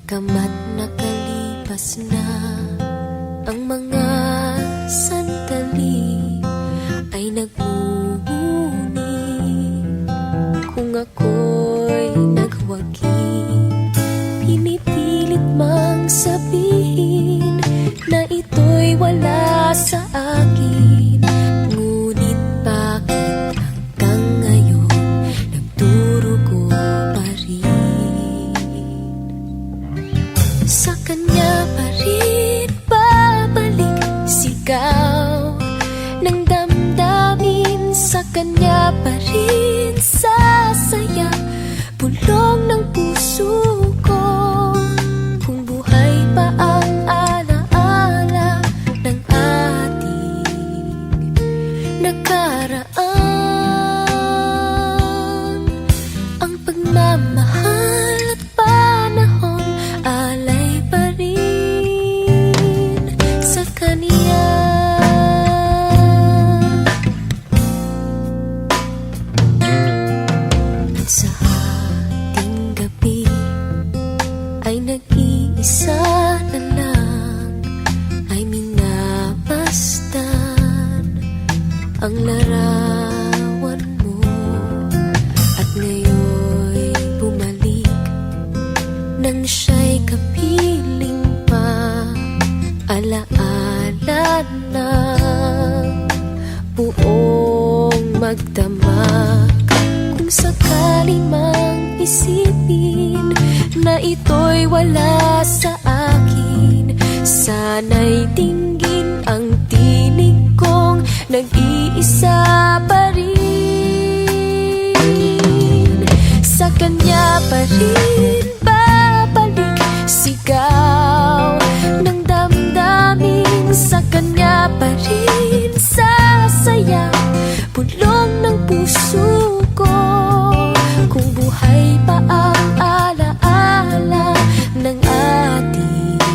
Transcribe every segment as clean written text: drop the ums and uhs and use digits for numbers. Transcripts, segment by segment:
Bagamat nakalipas na ang mga sandali, ay nagmumuni kung ako'y nagwagi. Pinipilit mang sabihin na ito'y wala sa akin, ngunit bakit hanggang ngayon nagdurugo pa rin? Sa kanya pa rin babalik sigaw ng damdamin, sa kanya pa rin sasaya bulong ng puso ko. Kung buhay pa ang alaala ng ating nakaraan, ang pagmamahal at panahon alay pa rin sa kaniya. At sa ating gabi ay nag-iisa na lang, ay minamasdan ang larawan mo. At ngayon'y bumalik nang siya'y kapiling pa, alaala ng buong magdamag. Kung sakali mang isipin na ito'y wala sa akin, sana'y dinggin ang tinig kong nag-iisa pa rin. Sa kanya pa rin babalik sigaw ng damdamin, sa kanya pa rin sasaya bulong ng puso ko. Kung buhay pa ang alaala ng ating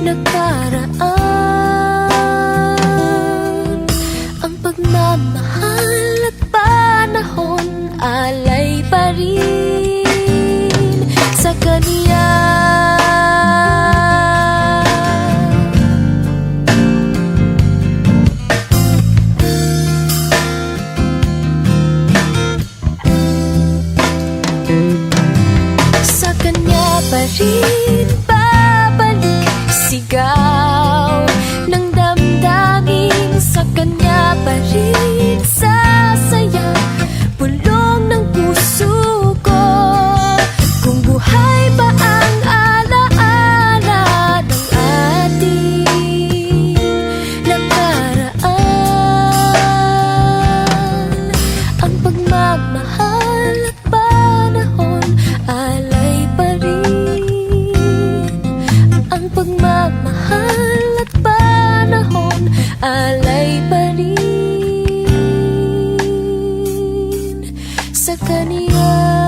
nakaraan, ang pagmamahal at panahon alay pa rin sa kaniya. Sa kanya pa rin babalik sigaw ng damdamin, sa kanya pa rin sasaya bulong ng puso ko. Kung buhay pa ang alaala ng ating nakaraan, ang pagmamahal at panahon alay pa rin. Ang pagmamahal at panahon alay pa rin sa kaniya.